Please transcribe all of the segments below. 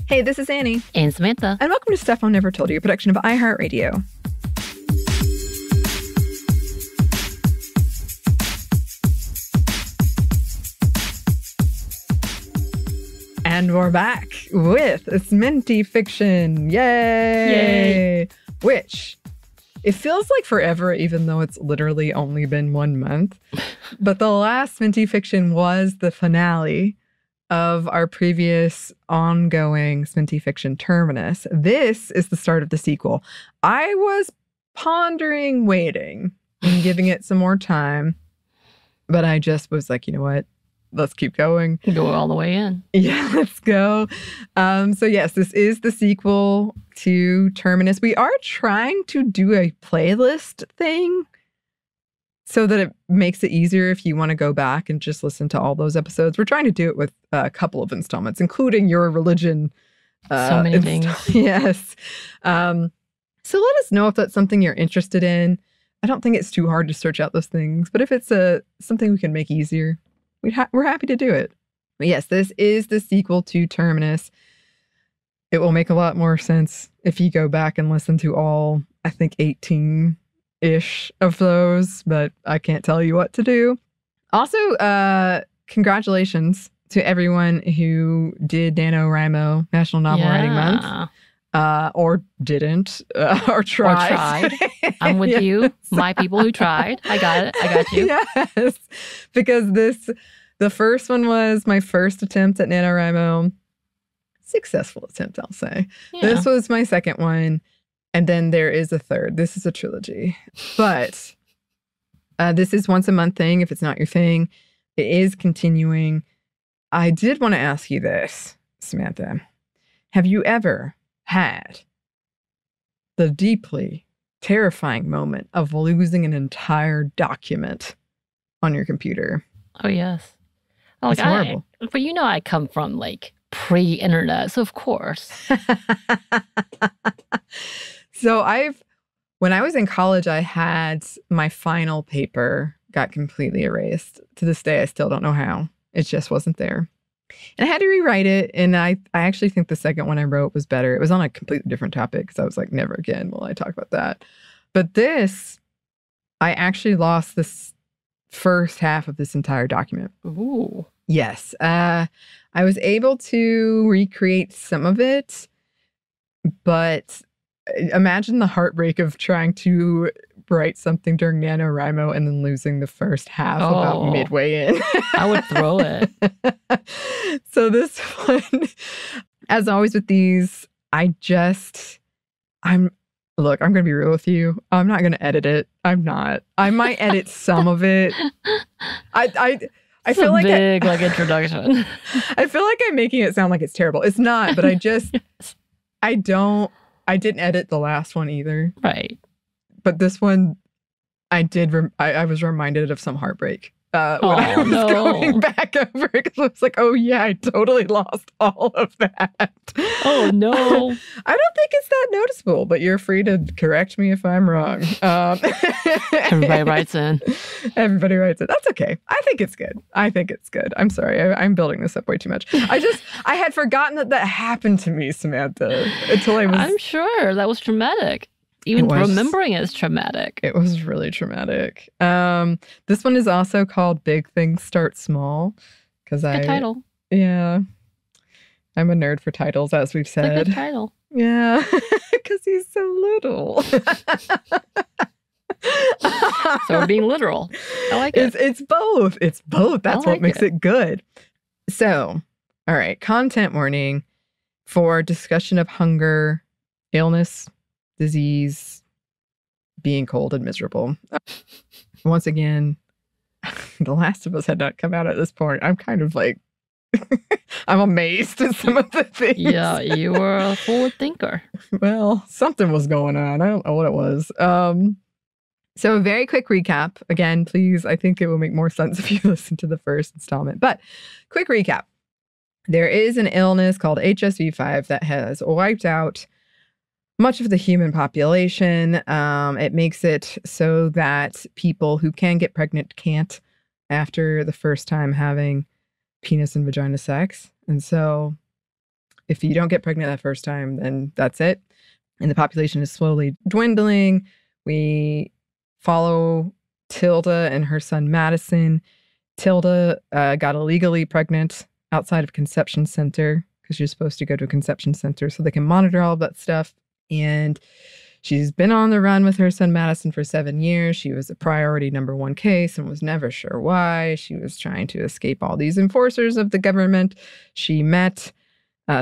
Hey, this is Annie. And Samantha. And welcome to Stuff Mom Never Told You, a production of iHeartRadio. And we're back with SMNTY fiction. Yay! Which, it feels like forever, even though it's literally only been 1 month. But the last SMNTY fiction was the finale of our previous ongoing SMNTY fiction, Terminus. This is the start of the sequel. I was pondering waiting and giving it some more time, but I just was like, you know what? Let's keep going. Go all the way in. Yeah, let's go. So yes, this is the sequel to Terminus. We are trying to do a playlist thing so that it makes it easier if you want to go back and just listen to all those episodes. We're trying to do it with a couple of installments, including your religion. So many things. Yes. So let us know if that's something you're interested in. I don't think it's too hard to search out those things, but if it's something we can make easier, we're happy to do it. But yes, this is the sequel to Terminus. It will make a lot more sense if you go back and listen to all, I think, 18-ish of those, but I can't tell you what to do. Also, congratulations to everyone who did NaNoWriMo National Novel Writing Month. Or didn't, or tried. I'm with you. My people who tried. I got it. I got you. Yes. Because the first one was my first attempt at NaNoWriMo. Successful attempt, I'll say. Yeah. This was my second one. And then there is a third. This is a trilogy. But this is once a month thing if it's not your thing. It is continuing. I did want to ask you this, Samantha. Have you ever had the deeply terrifying moment of losing an entire document on your computer? Oh, yes. Oh, it's horrible. But you know I come from, like, pre-internet, so of course. So when I was in college, I had my final paper got completely erased. To this day, I still don't know how. It just wasn't there. And I had to rewrite it, and I actually think the second one I wrote was better. It was on a completely different topic, because I was like, never again will I talk about that. But this, I actually lost this first half of this entire document. Ooh. Yes. I was able to recreate some of it, but imagine the heartbreak of trying to write something during NaNoWriMo and then losing the first half about midway in. I would throw it. So this one, as always with these, I'm going to be real with you. I'm not going to edit it. I'm not. I might edit some of it. I feel like big introduction. I feel like I'm making it sound like it's terrible. It's not, but I didn't edit the last one either. Right. But this one, I was reminded of some heartbreak when I was going back over it. Because I was like, oh yeah, I totally lost all of that. Oh no. I don't think it's that noticeable, but you're free to correct me if I'm wrong. Everybody writes in. Everybody writes in. That's okay. I think it's good. I'm sorry. I'm building this up way too much. I had forgotten that happened to me, Samantha, until I'm sure that was traumatic. Even remembering it is traumatic. It was really traumatic. This one is also called Big Things Start Small. Good title. Yeah. I'm a nerd for titles, as we've said. It's a good title. Yeah. Because he's so little. So we're being literal. I like it. It's both. It's both. That's what makes it good. So, all right. Content warning for discussion of hunger, illness, disease, being cold and miserable. Once again, The Last of Us had not come out at this point. I'm kind of like, I'm amazed at some of the things. Yeah, you were a forward thinker. Well, something was going on. I don't know what it was. So a very quick recap. Again, please, I think it will make more sense if you listen to the first installment. But quick recap. There is an illness called HSV-5 that has wiped out much of the human population. It makes it so that people who can get pregnant can't after the first time having penis and vagina sex. And so If you don't get pregnant that first time, then that's it. And the population is slowly dwindling. We follow Tilda and her son Madison. Tilda got illegally pregnant outside of conception center because you're supposed to go to a conception center so they can monitor all of that stuff. And she's been on the run with her son Madison for 7 years. She was a priority #1 case and was never sure why. She was trying to escape all these enforcers of the government. She met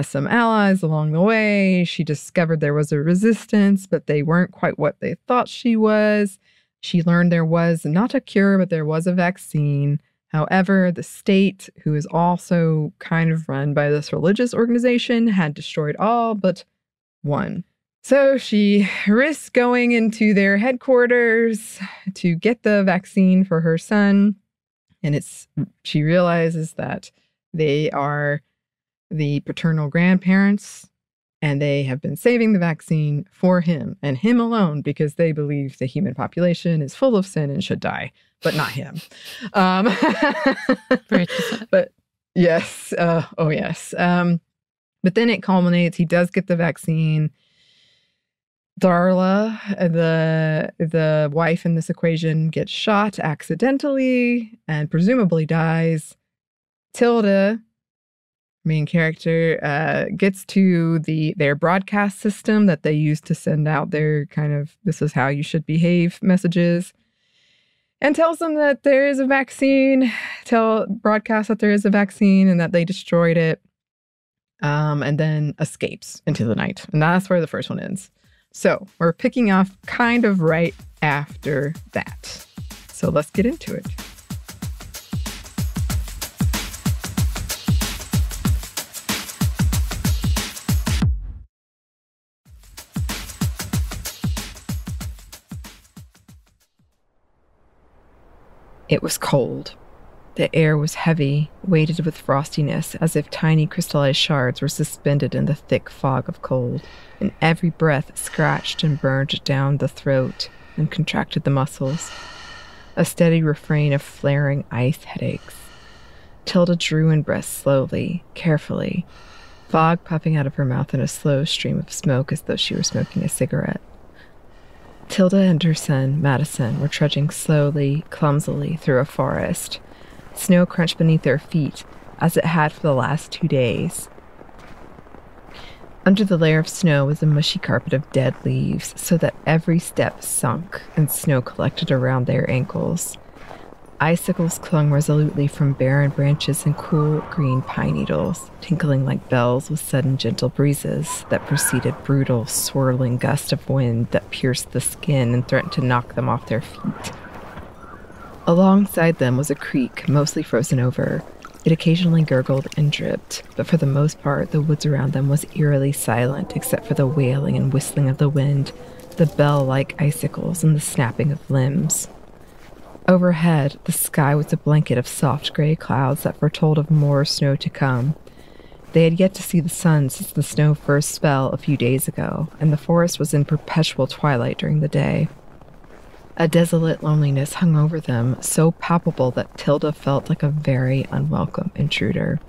some allies along the way. She discovered there was a resistance, but they weren't quite what they thought she was. She learned there was not a cure, but there was a vaccine. However, the state, who is also kind of run by this religious organization, had destroyed all but one. So she risks going into their headquarters to get the vaccine for her son. And she realizes that they are the paternal grandparents, and they have been saving the vaccine for him and him alone because they believe the human population is full of sin and should die, but not him. But yes, oh yes. But then it culminates. He does get the vaccine. Darla, the wife in this equation, gets shot accidentally and presumably dies. Tilda, main character, gets to their broadcast system that they use to send out their this is how you should behave messages, and tells them that there is a vaccine, broadcasts that there is a vaccine and that they destroyed it, and then escapes into the night. And that's where the first one ends. So we're picking off kind of right after that. So let's get into it. It was cold. The air was heavy, weighted with frostiness, as if tiny crystallized shards were suspended in the thick fog of cold, and every breath scratched and burned down the throat and contracted the muscles. A steady refrain of flaring ice headaches. Tilda drew in breath slowly, carefully, fog puffing out of her mouth in a slow stream of smoke as though she were smoking a cigarette. Tilda and her son, Madison, were trudging slowly, clumsily through a forest. Snow crunched beneath their feet, as it had for the last 2 days. Under the layer of snow was a mushy carpet of dead leaves, so that every step sunk and snow collected around their ankles. Icicles clung resolutely from barren branches and cool green pine needles, tinkling like bells with sudden gentle breezes that preceded brutal, swirling gusts of wind that pierced the skin and threatened to knock them off their feet. Alongside them was a creek, mostly frozen over. It occasionally gurgled and dripped, but for the most part, the woods around them was eerily silent except for the wailing and whistling of the wind, the bell-like icicles, and the snapping of limbs. Overhead, the sky was a blanket of soft gray clouds that foretold of more snow to come. They had yet to see the sun since the snow first fell a few days ago, and the forest was in perpetual twilight during the day. A desolate loneliness hung over them, so palpable that Tilda felt like a very unwelcome intruder.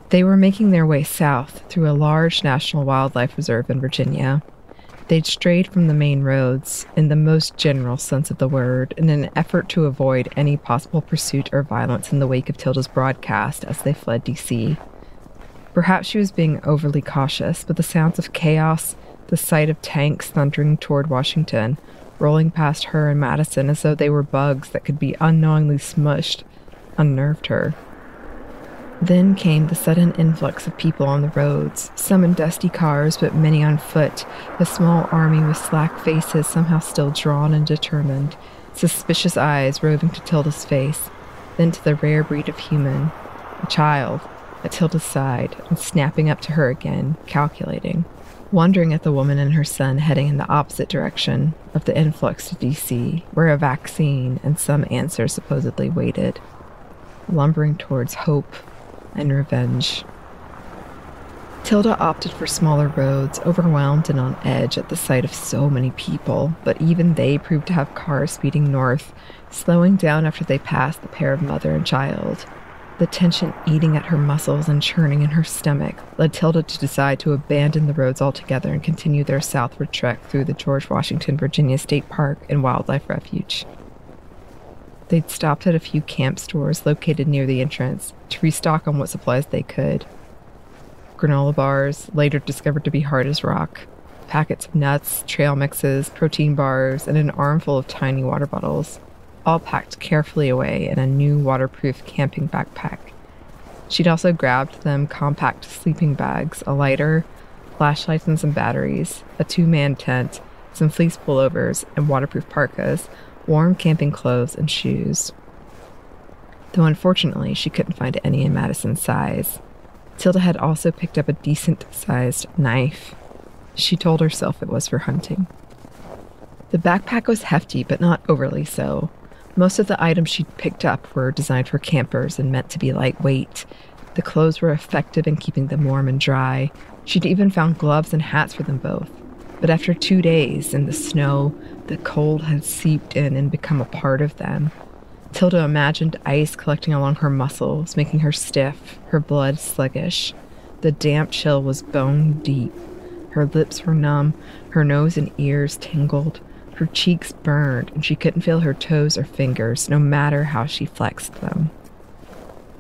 They were making their way south through a large national wildlife reserve in Virginia. They'd strayed from the main roads, in the most general sense of the word, in an effort to avoid any possible pursuit or violence in the wake of Tilda's broadcast as they fled D.C. Perhaps she was being overly cautious, but the sounds of chaos, the sight of tanks thundering toward Washington, rolling past her and Madison as though they were bugs that could be unknowingly smushed, unnerved her. Then came the sudden influx of people on the roads, some in dusty cars, but many on foot, a small army with slack faces somehow still drawn and determined, suspicious eyes roving to Tilda's face, then to the rare breed of human, a child, at Tilda's side, and snapping up to her again, calculating, wondering at the woman and her son heading in the opposite direction of the influx to D.C., where a vaccine and some answer supposedly waited, lumbering towards hope and revenge. Tilda opted for smaller roads, overwhelmed and on edge at the sight of so many people, but even they proved to have cars speeding north, slowing down after they passed the pair of mother and child. The tension eating at her muscles and churning in her stomach led Tilda to decide to abandon the roads altogether and continue their southward trek through the George Washington, Virginia State Park and Wildlife Refuge. They'd stopped at a few camp stores located near the entrance to restock on what supplies they could. Granola bars, later discovered to be hard as rock, packets of nuts, trail mixes, protein bars, and an armful of tiny water bottles, all packed carefully away in a new waterproof camping backpack. She'd also grabbed them compact sleeping bags, a lighter, flashlights and some batteries, a 2-man tent, some fleece pullovers and waterproof parkas, warm camping clothes, and shoes. Though unfortunately, she couldn't find any in Madison's size. Tilda had also picked up a decent-sized knife. She told herself it was for hunting. The backpack was hefty, but not overly so. Most of the items she'd picked up were designed for campers and meant to be lightweight. The clothes were effective in keeping them warm and dry. She'd even found gloves and hats for them both. But after 2 days in the snow, the cold had seeped in and become a part of them. Tilda imagined ice collecting along her muscles, making her stiff, her blood sluggish. The damp chill was bone deep. Her lips were numb, her nose and ears tingled. Her cheeks burned, and she couldn't feel her toes or fingers, no matter how she flexed them.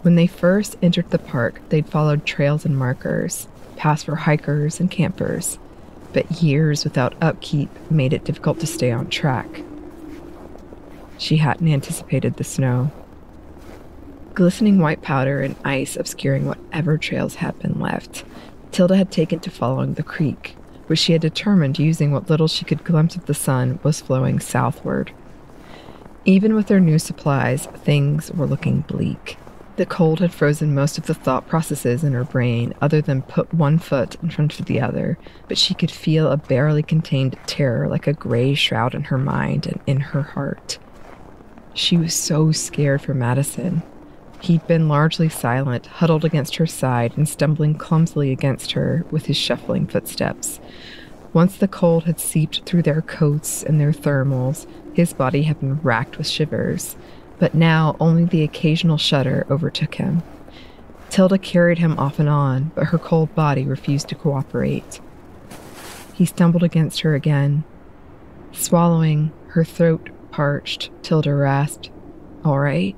When they first entered the park, they'd followed trails and markers, paths for hikers and campers, but years without upkeep made it difficult to stay on track. She hadn't anticipated the snow. Glistening white powder and ice obscuring whatever trails had been left, Tilda had taken to following the creek, which she had determined, using what little she could glimpse of the sun, was flowing southward. Even with their new supplies, things were looking bleak. The cold had frozen most of the thought processes in her brain, other than put one foot in front of the other, but she could feel a barely contained terror like a gray shroud in her mind and in her heart. She was so scared for Madison. He'd been largely silent, huddled against her side and stumbling clumsily against her with his shuffling footsteps. Once the cold had seeped through their coats and their thermals, his body had been racked with shivers, but now only the occasional shudder overtook him. Tilda carried him off and on, but her cold body refused to cooperate. He stumbled against her again. Swallowing, her throat parched, Tilda rasped, "All right?"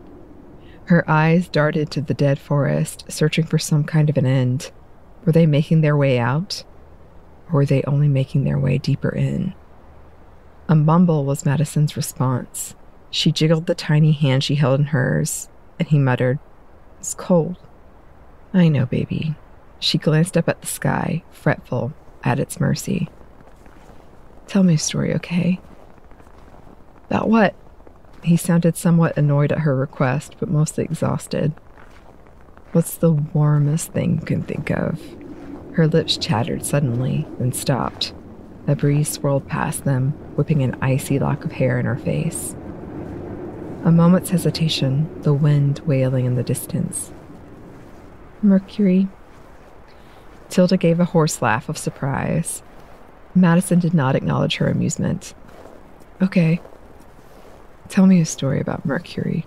Her eyes darted to the dead forest, searching for some kind of an end. Were they making their way out? Or were they only making their way deeper in? A mumble was Madison's response. She jiggled the tiny hand she held in hers, and he muttered, "It's cold." "I know, baby." She glanced up at the sky, fretful, at its mercy. "Tell me a story, okay?" "About what?" He sounded somewhat annoyed at her request, but mostly exhausted. "What's the warmest thing you can think of?" Her lips chattered suddenly, then stopped. A breeze swirled past them, whipping an icy lock of hair in her face. A moment's hesitation, the wind wailing in the distance. "Mercury." Tilda gave a hoarse laugh of surprise. Madison did not acknowledge her amusement. "Okay. Tell me a story about Mercury."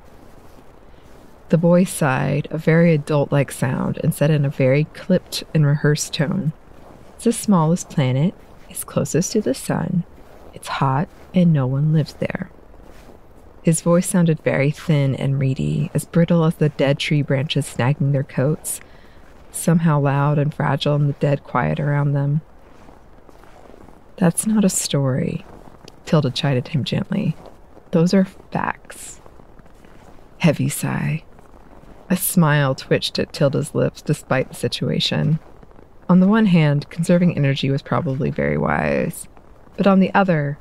The boy sighed, a very adult-like sound, and said in a very clipped and rehearsed tone, "It's the smallest planet. It's closest to the sun. It's hot, and no one lives there." His voice sounded very thin and reedy, as brittle as the dead tree branches snagging their coats, somehow loud and fragile in the dead quiet around them. "That's not a story," Tilda chided him gently. "Those are facts." Heavy sigh. A smile twitched at Tilda's lips despite the situation. On the one hand, conserving energy was probably very wise, but on the other,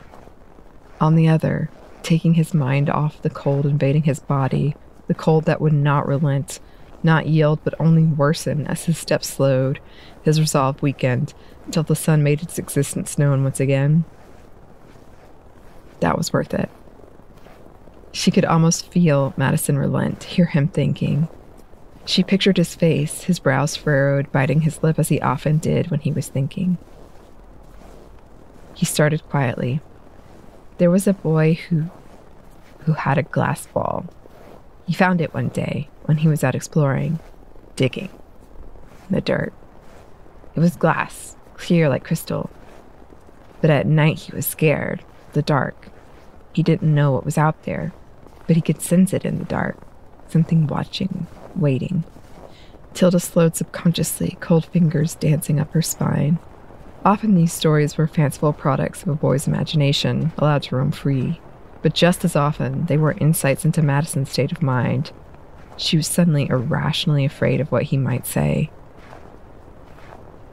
taking his mind off the cold invading his body, the cold that would not relent, not yield, but only worsen as his steps slowed, his resolve weakened, until the sun made its existence known once again. That was worth it. She could almost feel Madison relent, hear him thinking. She pictured his face, his brows furrowed, biting his lip as he often did when he was thinking. He started quietly. There was a boy who had a glass ball. He found it one day when he was out exploring, digging in the dirt. It was glass, clear like crystal. But at night he was scared, the dark. He didn't know what was out there, but he could sense it in the dark. Something watching, waiting. Tilda slowed subconsciously, cold fingers dancing up her spine. Often these stories were fanciful products of a boy's imagination, allowed to roam free. But just as often, they were insights into Madison's state of mind. She was suddenly irrationally afraid of what he might say.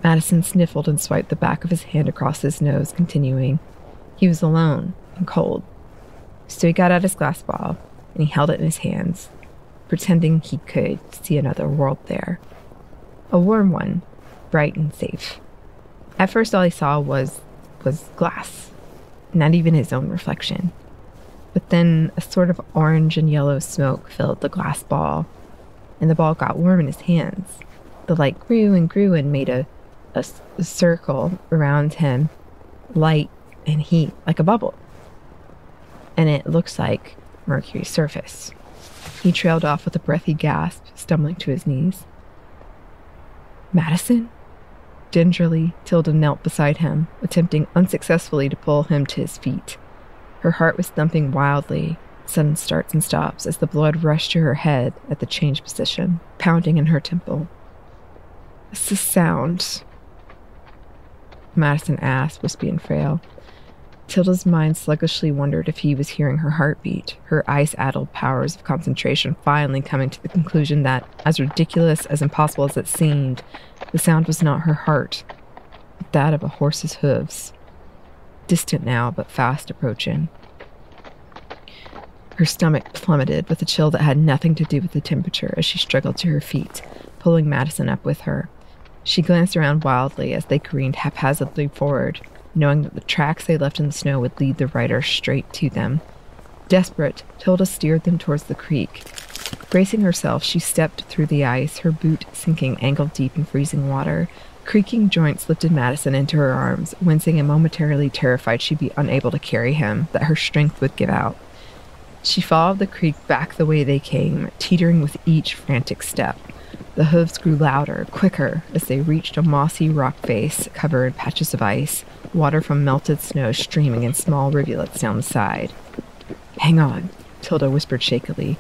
Madison sniffled and swiped the back of his hand across his nose, continuing. He was alone and cold. So he got out his glass ball, and he held it in his hands, pretending he could see another world there. A warm one, bright and safe. At first all he saw was glass, not even his own reflection. But then a sort of orange and yellow smoke filled the glass ball, and the ball got warm in his hands. The light grew and made a circle around him, light and heat, like a bubble. And it looks like Mercury's surface. He trailed off with a breathy gasp, stumbling to his knees. Madison? Gingerly, Tilda knelt beside him, attempting unsuccessfully to pull him to his feet. Her heart was thumping wildly, sudden starts and stops as the blood rushed to her head at the changed position, pounding in her temple. What's the sound? Madison asked, wispy and frail. Tilda's mind sluggishly wondered if he was hearing her heartbeat, her ice-addled powers of concentration finally coming to the conclusion that, as ridiculous, as impossible as it seemed, the sound was not her heart, but that of a horse's hooves. Distant now, but fast approaching. Her stomach plummeted with a chill that had nothing to do with the temperature as she struggled to her feet, pulling Madison up with her. She glanced around wildly as they careened haphazardly forward, knowing that the tracks they left in the snow would lead the rider straight to them. Desperate, Tilda steered them towards the creek. Bracing herself, she stepped through the ice, her boot sinking ankle-deep in freezing water. Creaking joints lifted Madison into her arms, wincing and momentarily terrified she'd be unable to carry him, that her strength would give out. She followed the creek back the way they came, teetering with each frantic step. The hooves grew louder, quicker, as they reached a mossy rock face covered in patches of ice, water from melted snow streaming in small rivulets down the side. "Hang on," Tilda whispered shakily.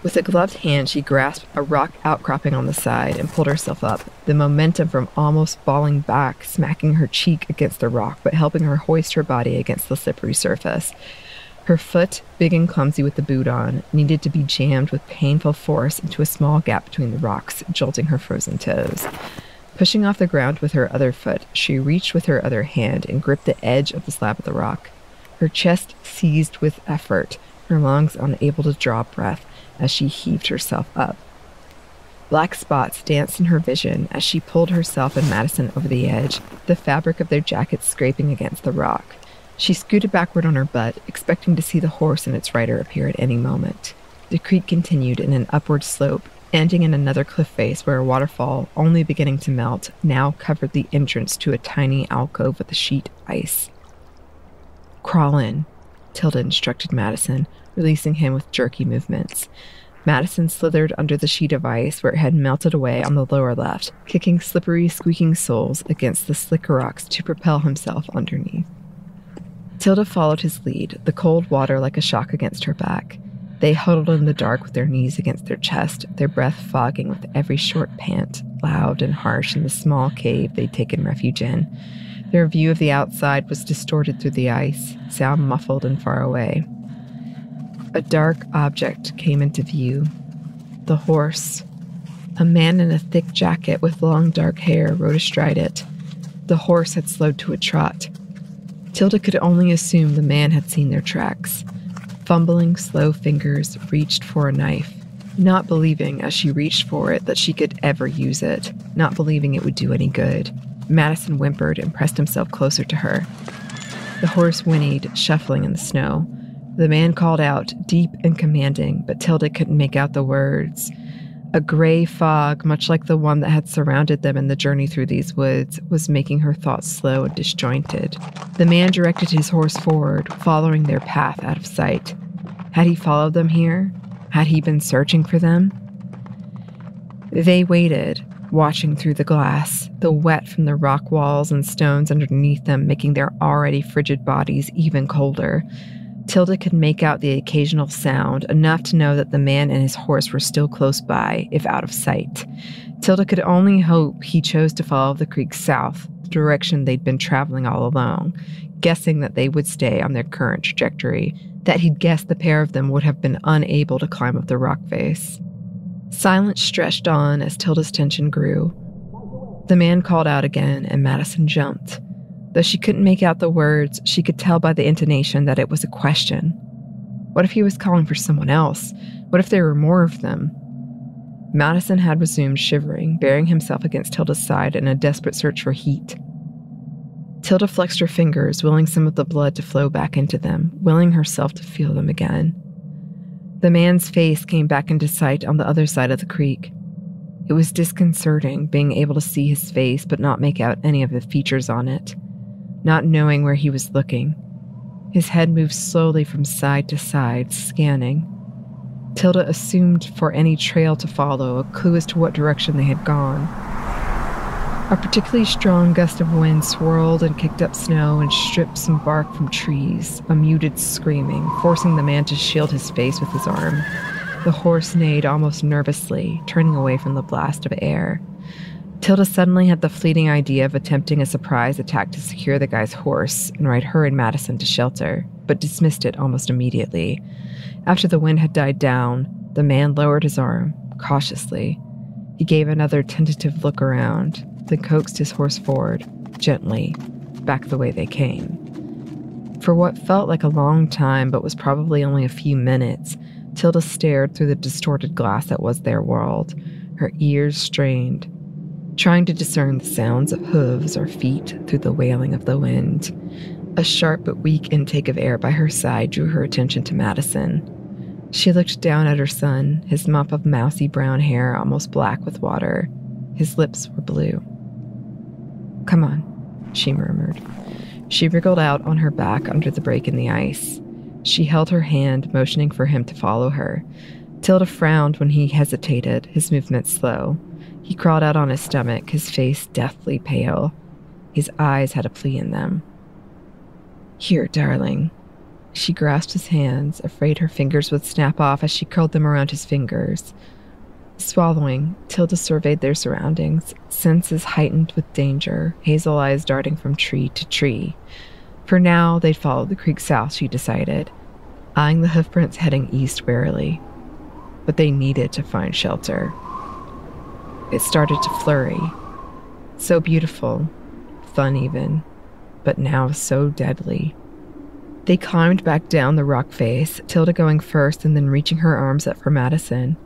With a gloved hand, she grasped a rock outcropping on the side and pulled herself up, the momentum from almost falling back smacking her cheek against the rock but helping her hoist her body against the slippery surface. Her foot, big and clumsy with the boot on, needed to be jammed with painful force into a small gap between the rocks, jolting her frozen toes. Pushing off the ground with her other foot, she reached with her other hand and gripped the edge of the slab of the rock. Her chest seized with effort, her lungs unable to draw breath as she heaved herself up. Black spots danced in her vision as she pulled herself and Madison over the edge, the fabric of their jackets scraping against the rock. She scooted backward on her butt, expecting to see the horse and its rider appear at any moment. The creek continued in an upward slope, ending in another cliff face where a waterfall, only beginning to melt, now covered the entrance to a tiny alcove with a sheet of ice. "Crawl in," Tilda instructed Madison, releasing him with jerky movements. Madison slithered under the sheet of ice where it had melted away on the lower left, kicking slippery, squeaking soles against the slick rocks to propel himself underneath. Tilda followed his lead, the cold water like a shock against her back. They huddled in the dark with their knees against their chest, their breath fogging with every short pant, loud and harsh in the small cave they'd taken refuge in. Their view of the outside was distorted through the ice, sound muffled and far away. A dark object came into view. The horse. A man in a thick jacket with long dark hair rode astride it. The horse had slowed to a trot. Tilda could only assume the man had seen their tracks. Fumbling, slow fingers reached for a knife, not believing as she reached for it that she could ever use it, not believing it would do any good. Madison whimpered and pressed himself closer to her. The horse whinnied, shuffling in the snow. The man called out, deep and commanding, but Tilda couldn't make out the words. A gray fog, much like the one that had surrounded them in the journey through these woods, was making her thoughts slow and disjointed. The man directed his horse forward, following their path out of sight. Had he followed them here? Had he been searching for them? They waited, watching through the glass, the wet from the rock walls and stones underneath them making their already frigid bodies even colder. Tilda could make out the occasional sound, enough to know that the man and his horse were still close by, if out of sight. Tilda could only hope he chose to follow the creek south, the direction they'd been traveling all along, guessing that they would stay on their current trajectory, that he'd guessed the pair of them would have been unable to climb up the rock face. Silence stretched on as Tilda's tension grew. The man called out again, and Madison jumped. Though she couldn't make out the words, she could tell by the intonation that it was a question. What if he was calling for someone else? What if there were more of them? Madison had resumed shivering, burying himself against Tilda's side in a desperate search for heat. Tilda flexed her fingers, willing some of the blood to flow back into them, willing herself to feel them again. The man's face came back into sight on the other side of the creek. It was disconcerting, being able to see his face but not make out any of the features on it, not knowing where he was looking. His head moved slowly from side to side, scanning. Tilda assumed for any trail to follow, a clue as to what direction they had gone. A particularly strong gust of wind swirled and kicked up snow and stripped some bark from trees, a muted screaming, forcing the man to shield his face with his arm. The horse neighed almost nervously, turning away from the blast of air. Tilda suddenly had the fleeting idea of attempting a surprise attack to secure the guy's horse and ride her and Madison to shelter, but dismissed it almost immediately. After the wind had died down, the man lowered his arm, cautiously. He gave another tentative look around, then coaxed his horse forward, gently, back the way they came. For what felt like a long time but was probably only a few minutes, Tilda stared through the distorted glass that was their world, her ears strained, trying to discern the sounds of hooves or feet through the wailing of the wind. A sharp but weak intake of air by her side drew her attention to Madison. She looked down at her son, his mop of mousy brown hair almost black with water. His lips were blue. "Come on," she murmured. She wriggled out on her back under the break in the ice. She held her hand, motioning for him to follow her. Tilda frowned when he hesitated, his movements slow. He crawled out on his stomach, his face deathly pale. His eyes had a plea in them. "Here, darling." She grasped his hands, afraid her fingers would snap off as she curled them around his fingers. Swallowing, Tilda surveyed their surroundings, senses heightened with danger, hazel eyes darting from tree to tree. For now, they'd follow the creek south, she decided, eyeing the hoofprints heading east warily. But they needed to find shelter. It started to flurry. So beautiful, fun even, but now so deadly. They climbed back down the rock face, Tilda going first and then reaching her arms up for Madison.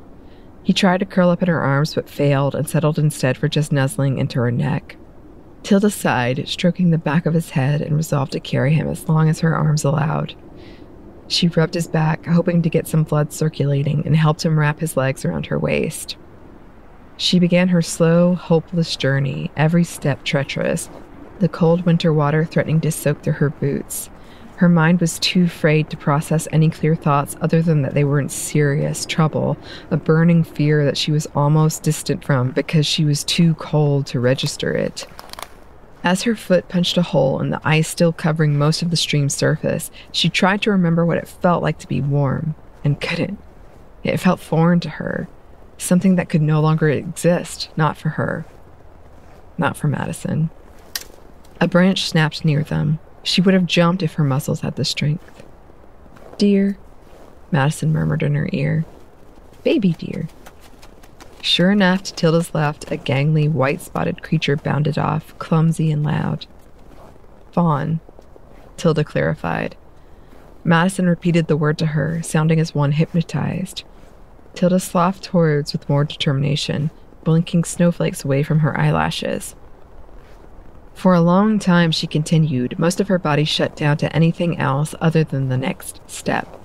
He tried to curl up in her arms but failed and settled instead for just nuzzling into her neck. Tilda sighed, stroking the back of his head and resolved to carry him as long as her arms allowed. She rubbed his back, hoping to get some blood circulating, and helped him wrap his legs around her waist. She began her slow, hopeless journey, every step treacherous, the cold winter water threatening to soak through her boots. Her mind was too frayed to process any clear thoughts other than that they were in serious trouble, a burning fear that she was almost distant from because she was too cold to register it. As her foot punched a hole in the ice still covering most of the stream's surface, she tried to remember what it felt like to be warm, and couldn't. It felt foreign to her, something that could no longer exist, not for her, not for Madison. A branch snapped near them. She would have jumped if her muscles had the strength. "Dear," Madison murmured in her ear. "Baby dear." Sure enough, to Tilda's left, a gangly, white-spotted creature bounded off, clumsy and loud. "Fawn," Tilda clarified. Madison repeated the word to her, sounding as one hypnotized. Tilda sloughed towards with more determination, blinking snowflakes away from her eyelashes. For a long time, she continued, most of her body shut down to anything else other than the next step.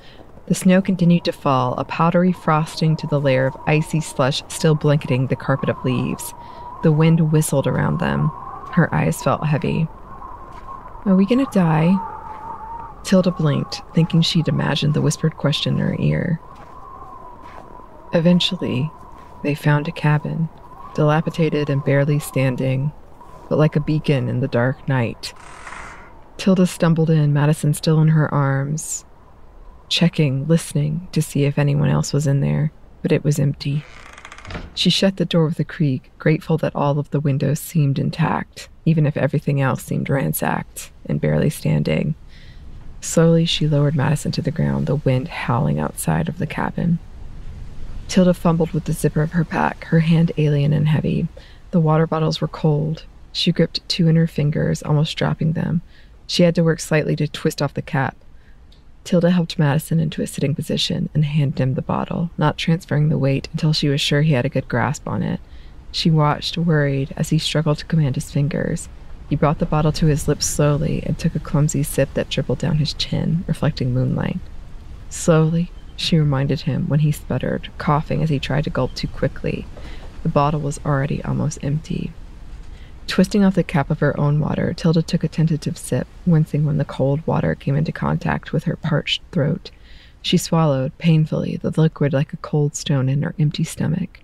The snow continued to fall, a powdery frosting to the layer of icy slush still blanketing the carpet of leaves. The wind whistled around them. Her eyes felt heavy. "Are we gonna die?" Tilda blinked, thinking she'd imagined the whispered question in her ear. "Eventually," They found a cabin, dilapidated and barely standing, but like a beacon in the dark night. Tilda stumbled in, Madison still in her arms, checking, listening to see if anyone else was in there, but it was empty. She shut the door with a creak, grateful that all of the windows seemed intact, even if everything else seemed ransacked and barely standing. Slowly, she lowered Madison to the ground, the wind howling outside of the cabin. Tilda fumbled with the zipper of her pack, her hand alien and heavy. The water bottles were cold. She gripped two in her fingers, almost dropping them. She had to work slightly to twist off the cap. Tilda helped Madison into a sitting position and handed him the bottle, not transferring the weight until she was sure he had a good grasp on it. She watched, worried, as he struggled to command his fingers. He brought the bottle to his lips slowly and took a clumsy sip that dribbled down his chin, reflecting moonlight. Slowly, she reminded him when he sputtered, coughing as he tried to gulp too quickly. The bottle was already almost empty. Twisting off the cap of her own water, Tilda took a tentative sip, wincing when the cold water came into contact with her parched throat. She swallowed, painfully, the liquid like a cold stone in her empty stomach.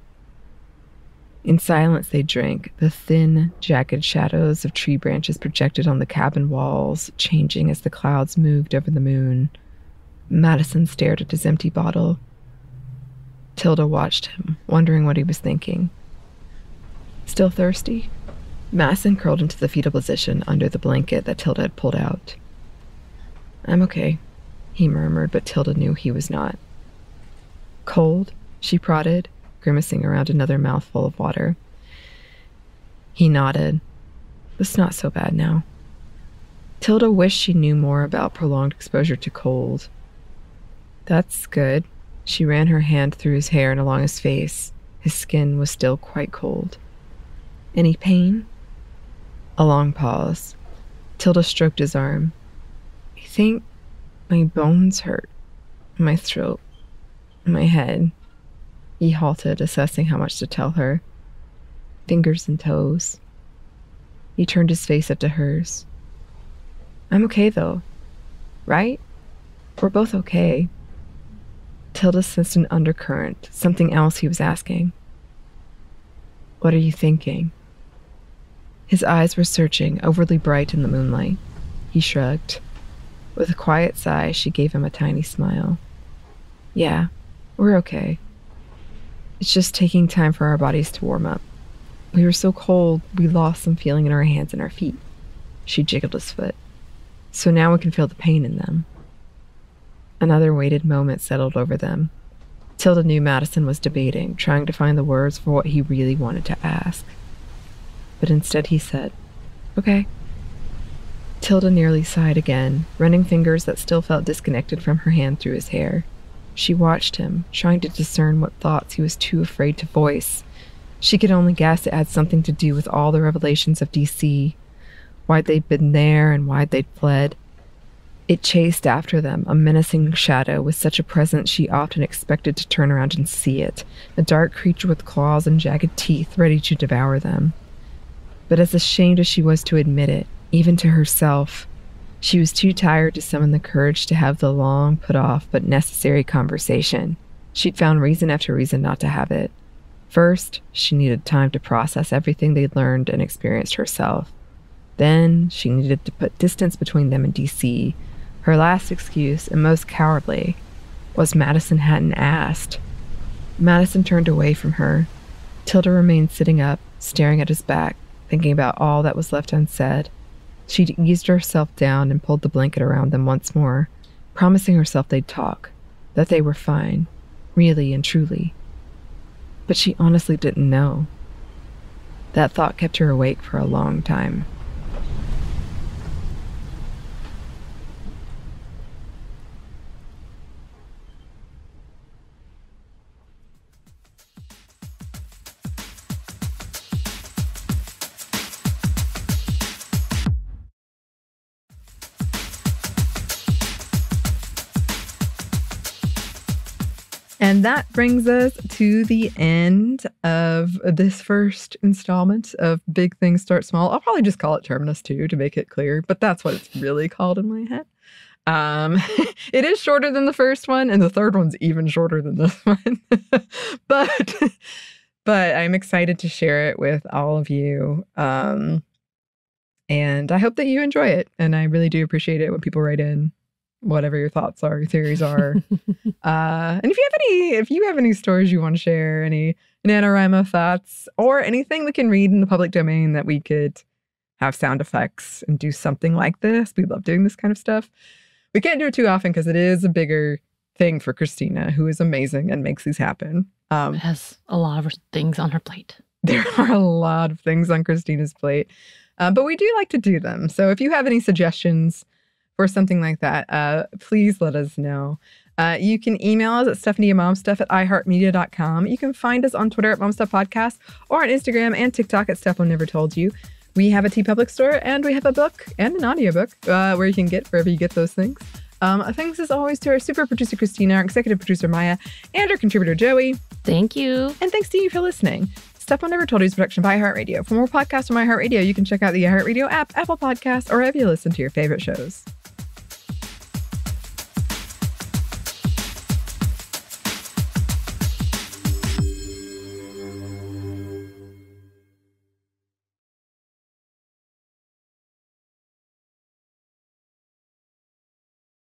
In silence they drank, the thin, jagged shadows of tree branches projected on the cabin walls, changing as the clouds moved over the moon. Madison stared at his empty bottle. Tilda watched him, wondering what he was thinking. Still thirsty? Madison curled into the fetal position under the blanket that Tilda had pulled out. I'm okay, he murmured, but Tilda knew he was not. Cold? She prodded, grimacing around another mouthful of water. He nodded. It's not so bad now. Tilda wished she knew more about prolonged exposure to cold. That's good. She ran her hand through his hair and along his face. His skin was still quite cold. Any pain? A long pause. Tilda stroked his arm. I think my bones hurt. My throat. My head. He halted, assessing how much to tell her. Fingers and toes. He turned his face up to hers. I'm okay, though. Right? We're both okay. Tilda sensed an undercurrent, something else he was asking. What are you thinking? His eyes were searching, overly bright in the moonlight. He shrugged. With a quiet sigh, she gave him a tiny smile. Yeah, we're okay. It's just taking time for our bodies to warm up. We were so cold, we lost some feeling in our hands and our feet. She jiggled his foot. So now we can feel the pain in them. Another weighted moment settled over them. Tilda knew Madison was debating, trying to find the words for what he really wanted to ask. But instead he said, okay. Tilda nearly sighed again, running fingers that still felt disconnected from her hand through his hair. She watched him, trying to discern what thoughts he was too afraid to voice. She could only guess it had something to do with all the revelations of DC, why they'd been there and why they'd fled. It chased after them, a menacing shadow with such a presence she often expected to turn around and see it, a dark creature with claws and jagged teeth ready to devour them. But as ashamed as she was to admit it, even to herself, she was too tired to summon the courage to have the long, put-off, but necessary conversation. She'd found reason after reason not to have it. First, she needed time to process everything they'd learned and experienced herself. Then, she needed to put distance between them and DC. Her last excuse, and most cowardly, was Madison hadn't asked. Madison turned away from her. Tilda remained sitting up, staring at his back, thinking about all that was left unsaid. She'd eased herself down and pulled the blanket around them once more, promising herself they'd talk, that they were fine, really and truly. But she honestly didn't know. That thought kept her awake for a long time. And that brings us to the end of this first installment of Big Things Start Small. I'll probably just call it Terminus 2 to make it clear, but that's what it's really called in my head. It is shorter than the first one, and the third one's even shorter than this one. But But I'm excited to share it with all of you. And I hope that you enjoy it. And I really do appreciate it when people write in whatever your thoughts are, your theories are. And if you have any stories you want to share, any NaNoWriMo thoughts, or anything we can read in the public domain that we could have sound effects and do something like this. We love doing this kind of stuff. We can't do it too often because it is a bigger thing for Christina, who is amazing and makes these happen. Has a lot of things on her plate. There are a lot of things on Christina's plate, but we do like to do them. So if you have any suggestions for something like that, please let us know. You can email us at stephaniemomstuff@iheartmedia.com. You can find us on Twitter at momstuffpodcast or on Instagram and TikTok at Steph Never Told You. We have a TeePublic store, and we have a book and an audiobook where you can get wherever you get those things. Thanks as always to our super producer, Christina, our executive producer, Maya, and our contributor, Joey. Thank you. And thanks to you for listening. Steph Never Told You is a production by iHeartRadio. For more podcasts from iHeartRadio, you can check out the iHeartRadio app, Apple Podcasts, or wherever you listen to your favorite shows.